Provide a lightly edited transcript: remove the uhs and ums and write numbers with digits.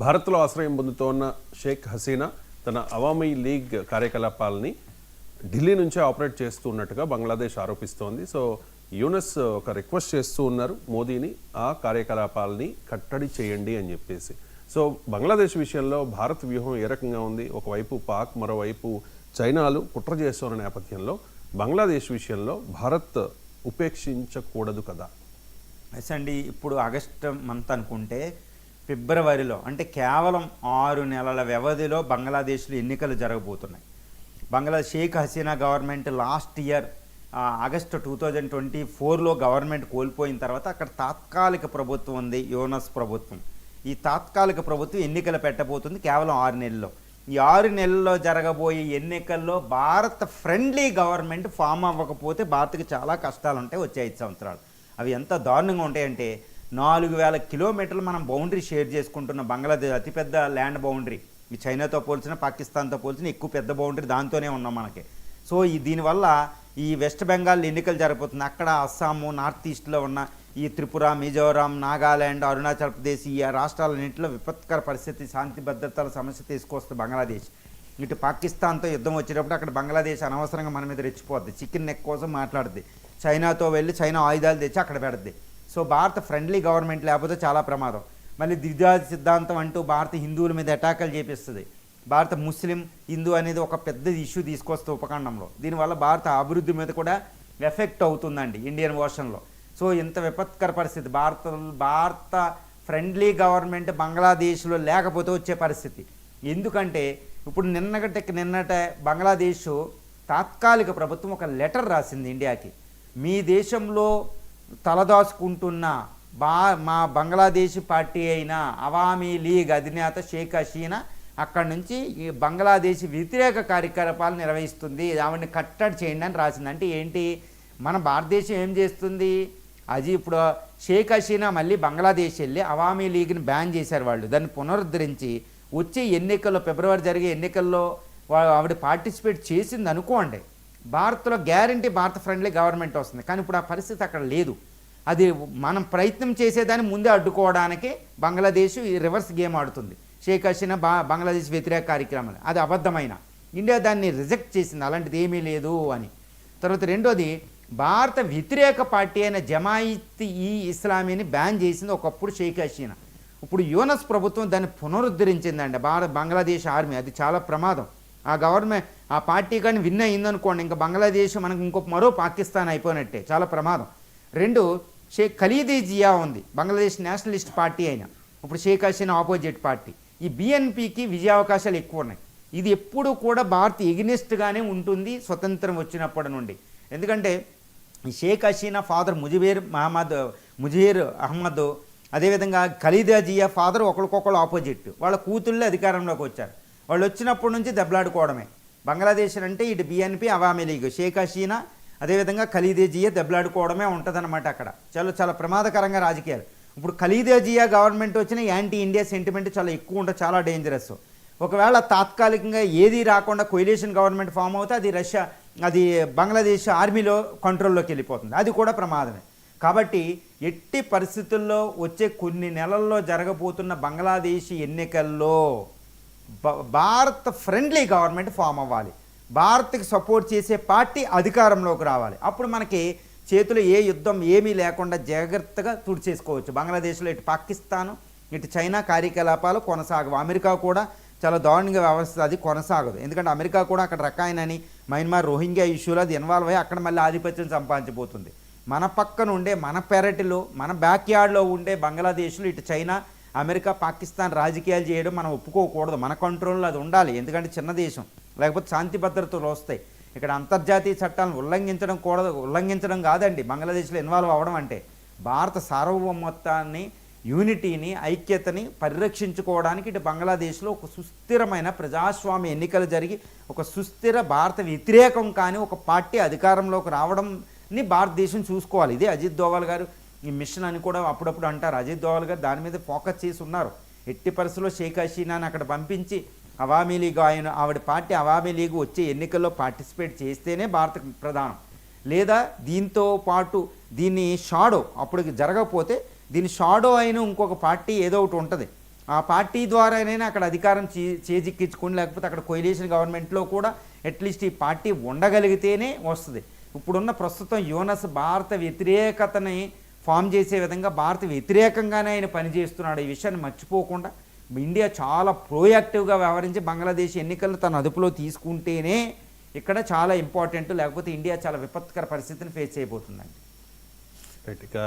భారత్లో ఆశ్రయం పొందుతోన్న షేక్ హసీనా తన అవామీ లీగ్ కార్యకలాపాలని ఢిల్లీ నుంచే ఆపరేట్ చేస్తూ ఉన్నట్టుగా బంగ్లాదేశ్ ఆరోపిస్తోంది. సో యూనస్ ఒక రిక్వెస్ట్ చేస్తూ ఉన్నారు మోదీని, ఆ కార్యకలాపాలని కట్టడి చేయండి అని చెప్పేసి. సో బంగ్లాదేశ్ విషయంలో భారత్ వ్యూహం ఏ రకంగా ఉంది? ఒకవైపు పాక్, మరోవైపు చైనాలు కుట్ర చేస్తున్న నేపథ్యంలో బంగ్లాదేశ్ విషయంలో భారత్ ఉపేక్షించకూడదు కదా? ఎస్ అండి. ఇప్పుడు ఆగస్టు మంత్ అనుకుంటే ఫిబ్రవరిలో అంటే కేవలం 6 నెలల వ్యవధిలో బంగ్లాదేశ్లో ఎన్నికలు జరగబోతున్నాయి. Sheikh Hasina government last year August 2024లో గవర్నమెంట్ కోల్పోయిన తర్వాత అక్కడ తాత్కాలిక ప్రభుత్వం ఉంది, యూనస్ ప్రభుత్వం. ఈ తాత్కాలిక ప్రభుత్వం ఎన్నికలు పెట్టబోతుంది కేవలం 6 నెలల్లో. ఈ 6 నెలల్లో జరగబోయే ఎన్నికల్లో భారత్ ఫ్రెండ్లీ గవర్నమెంట్ ఫామ్ అవ్వకపోతే భారత్కి చాలా కష్టాలు ఉంటాయి వచ్చే 5 సంవత్సరాలు. అవి ఎంత దారుణంగా ఉంటాయంటే 4000 కిలోమీటర్లు మనం బౌండరీ షేర్ చేసుకుంటున్న బంగ్లాదేశ్ అతిపెద్ద ల్యాండ్ బౌండరీ. ఈ చైనాతో పోల్చిన, పాకిస్తాన్తో పోల్చిన ఎక్కువ పెద్ద బౌండరీ దాంతోనే ఉన్నాం మనకి. సో దీనివల్ల ఈ వెస్ట్ బెంగాల్ ఎన్నికలు జరగబోతుంది. అక్కడ అస్సాము, నార్త్ ఈస్ట్లో ఉన్న ఈ త్రిపుర, మిజోరాం, నాగాల్యాండ్, అరుణాచల్ ప్రదేశ్ ఈ రాష్ట్రాలన్నింటిలో విపత్కర పరిస్థితి, శాంతి భద్రతల సమస్య తీసుకొస్తుంది బంగ్లాదేశ్. ఇటు పాకిస్తాన్తో యుద్ధం వచ్చేటప్పుడు అక్కడ బంగ్లాదేశ్ అనవసరంగా మన మీద రెచ్చిపోద్ది, చికెన్ నెక్ కోసం మాట్లాడుద్ది. చైనాతో వెళ్ళి చైనా ఆయుధాలు తెచ్చి అక్కడ పెడుద్ది. సో భారత ఫ్రెండ్లీ గవర్నమెంట్ లేకపోతే చాలా ప్రమాదం. మళ్ళీ ద్విజాతి సిద్ధాంతం అంటూ భారత హిందువుల మీద అటాకులు చేపిస్తుంది. భారత ముస్లిం, హిందూ అనేది ఒక పెద్ద ఇష్యూ తీసుకొస్తే ఉపఖండంలో. దీనివల్ల భారత అభివృద్ధి మీద కూడా ఎఫెక్ట్ అవుతుందండి ఇండియన్ ఓషన్లో. సో ఇంత విపత్కర పరిస్థితి. భారత ఫ్రెండ్లీ గవర్నమెంట్ బంగ్లాదేశ్లో లేకపోతే వచ్చే పరిస్థితి. ఎందుకంటే ఇప్పుడు నిన్నట బంగ్లాదేశ్ తాత్కాలిక ప్రభుత్వం ఒక లెటర్ రాసింది ఇండియాకి. మీ దేశంలో తలదాచుకుంటున్న మా బంగ్లాదేశ్ పార్టీ అయిన అవామీ లీగ్ అధినేత షేక్ హసీనా అక్కడి నుంచి ఈ బంగ్లాదేశ్ వ్యతిరేక కార్యకలాపాలు నిర్వహిస్తుంది, ఆవిడని కట్టడి చేయండి అని రాసింది. అంటే ఏంటి, మన భారతదేశం ఏం చేస్తుంది? అది ఇప్పుడు షేక్ హసీనా మళ్ళీ బంగ్లాదేశ్ వెళ్ళి అవామీ లీగ్ని బ్యాన్ చేశారు వాళ్ళు. దాన్ని పునరుద్ధరించి వచ్చే ఎన్నికల్లో, ఫిబ్రవరి జరిగే ఎన్నికల్లో ఆవిడ పార్టిసిపేట్ చేసింది అనుకోండి, భారత్లో గ్యారంటీ భారత ఫ్రెండ్లీ గవర్నమెంట్ వస్తుంది. కానీ ఇప్పుడు ఆ పరిస్థితి అక్కడ లేదు. అది మనం ప్రయత్నం చేసేదాన్ని ముందే అడ్డుకోవడానికి బంగ్లాదేశ్ ఈ రివర్స్ గేమ్ ఆడుతుంది. షేక్ హసీనా బంగ్లాదేశ్ వ్యతిరేక కార్యక్రమాలు, అది అబద్ధమైన ఇండియా దాన్ని రిజెక్ట్ చేసింది, అలాంటిది ఏమీ లేదు అని. తర్వాత రెండోది, భారత వ్యతిరేక పార్టీ అయిన జమాయిత్ ఈ ఇస్లామీని బ్యాన్ చేసింది ఒకప్పుడు షేక్ హసీనా. ఇప్పుడు యూనస్ ప్రభుత్వం దాన్ని పునరుద్ధరించిందండి. బంగ్లాదేశ్ ఆర్మీ, అది చాలా ప్రమాదం. ఆ గవర్నమెంట్ ఆ పార్టీ కానీ విన్ అయిందనుకోండి, ఇంకా బంగ్లాదేశ్ మనకు ఇంకొక మరో పాకిస్తాన్ అయిపోయినట్టే, చాలా ప్రమాదం. రెండు, షేక్ ఖలీదీ జియా ఉంది, బంగ్లాదేశ్ నేషనలిస్ట్ పార్టీ అయినా ఇప్పుడు షేక్ హసీనా ఆపోజిట్ పార్టీ. ఈ బిఎన్పికి విజయావకాశాలు ఎక్కువ ఉన్నాయి. ఇది ఎప్పుడు కూడా భారత్ ఎగ్నెస్ట్గానే ఉంటుంది స్వతంత్రం వచ్చినప్పటి నుండి. ఎందుకంటే ఈ షేక్ హసీనా ఫాదర్ ముజీర్ అహ్మద్, అదేవిధంగా ఖలీదా జియా ఫాదర్ ఒకరికొకరు ఆపోజిట్. వాళ్ళ కూతుళ్ళే అధికారంలోకి వచ్చారు. వాళ్ళు వచ్చినప్పటి నుంచి దెబ్బలాడుకోవడమే. బంగ్లాదేశ్ అంటే ఇటు బిఎన్పి, అవామీ లీగ్, షేక్ హసీనా, అదేవిధంగా ఖలీదా జియా దెబ్బలాడుకోవడమే ఉంటుందన్నమాట అక్కడ. చాలా ప్రమాదకరంగా రాజకీయాలు. ఇప్పుడు ఖలీదా జియా గవర్నమెంట్ వచ్చిన యాంటీ ఇండియా సెంటిమెంట్ చాలా ఎక్కువ ఉంటుంది, చాలా డేంజరస్. ఒకవేళ తాత్కాలికంగా ఏది రాకుండా కొయిలేషన్ గవర్నమెంట్ ఫామ్ అవుతే అది బంగ్లాదేశ్ ఆర్మీలో కంట్రోల్లోకి వెళ్ళిపోతుంది, అది కూడా ప్రమాదమే. కాబట్టి ఎట్టి పరిస్థితుల్లో వచ్చే కొన్ని నెలల్లో జరగబోతున్న బంగ్లాదేశ్ ఎన్నికల్లో భారత్ ఫ్రెండ్లీ గవర్నమెంట్ ఫామ్ అవ్వాలి, భారత్కి సపోర్ట్ చేసే పార్టీ అధికారంలోకి రావాలి. అప్పుడు మనకి చేతులు ఏ యుద్ధం ఏమీ లేకుండా జాగ్రత్తగా తుడిచేసుకోవచ్చు. బంగ్లాదేశ్లో ఇటు పాకిస్తాను, ఇటు చైనా కార్యకలాపాలు కొనసాగవు. అమెరికా కూడా చాలా దారుణంగా వ్యవస్థ అది కొనసాగదు. ఎందుకంటే అమెరికా కూడా అక్కడ రకాయనని మయన్మార్ రోహింగ్యా ఇష్యూలో అది ఇన్వాల్వ్ అయ్యి అక్కడ మళ్ళీ ఆధిపత్యం సంపాదించబోతుంది. మన పక్కన ఉండే, మన పెరటిలో, మన బ్యాక్యార్డ్లో ఉండే బంగ్లాదేశ్లో ఇటు చైనా, అమెరికా, పాకిస్తాన్ రాజకీయాలు చేయడం మనం ఒప్పుకోకూడదు. మన కంట్రోల్లో అది ఉండాలి. ఎందుకంటే చిన్న దేశం, లేకపోతే శాంతి భద్రతలు వస్తాయి. ఇక్కడ అంతర్జాతీయ చట్టాలను ఉల్లంఘించడం కాదండి బంగ్లాదేశ్లో ఇన్వాల్వ్ అవ్వడం అంటే. భారత సార్వభౌమత్వాన్ని, యూనిటీని, ఐక్యతని పరిరక్షించుకోవడానికి ఇటు బంగ్లాదేశ్లో ఒక సుస్థిరమైన ప్రజాస్వామ్య ఎన్నికలు జరిగి ఒక సుస్థిర భారత వ్యతిరేకం కానీ ఒక పార్టీ అధికారంలోకి రావడంని భారతదేశం చూసుకోవాలి. ఇదే అజిత్ దోవల్ గారు ఈ మిషన్ అని కూడా అప్పుడప్పుడు అంటారు. అజిత్ దోవల్ గారు దాని మీద ఫోకస్ చేసి ఉన్నారు. ఎట్టి పరిస్థితుల్లో షేక్ హసీనాని అక్కడ పంపించి అవామీ లీగ్ ఆవిడ పార్టీ అవామీ లీగ్ వచ్చే ఎన్నికల్లో పార్టిసిపేట్ చేస్తేనే భారత ప్రధానం. లేదా దీంతో పాటు దీన్ని షాడో అప్పుడు జరగకపోతే దీని షాడో అయిన ఇంకొక పార్టీ ఏదో ఒకటి ఉంటుంది, ఆ పార్టీ ద్వారానైనా అక్కడ అధికారం చేజిక్కించుకొని, లేకపోతే అక్కడ కొయిలేషన్ గవర్నమెంట్లో కూడా అట్లీస్ట్ ఈ పార్టీ ఉండగలిగితేనే వస్తుంది. ఇప్పుడున్న ప్రస్తుతం యూనస్ భారత వ్యతిరేకతని ఫామ్ చేసే విధంగా భారత వ్యతిరేకంగానే ఆయన పనిచేస్తున్నాడు. ఈ విషయాన్ని మర్చిపోకుండా ఇండియా చాలా ప్రోయాక్టివ్గా వ్యవహరించి బంగ్లాదేశ్ ఎన్నికలను తన అదుపులో తీసుకుంటేనే ఇక్కడ చాలా ఇంపార్టెంట్, లేకపోతే ఇండియా చాలా విపత్కర పరిస్థితిని ఫేస్ చేయబోతుందండి. రైట్. ఇక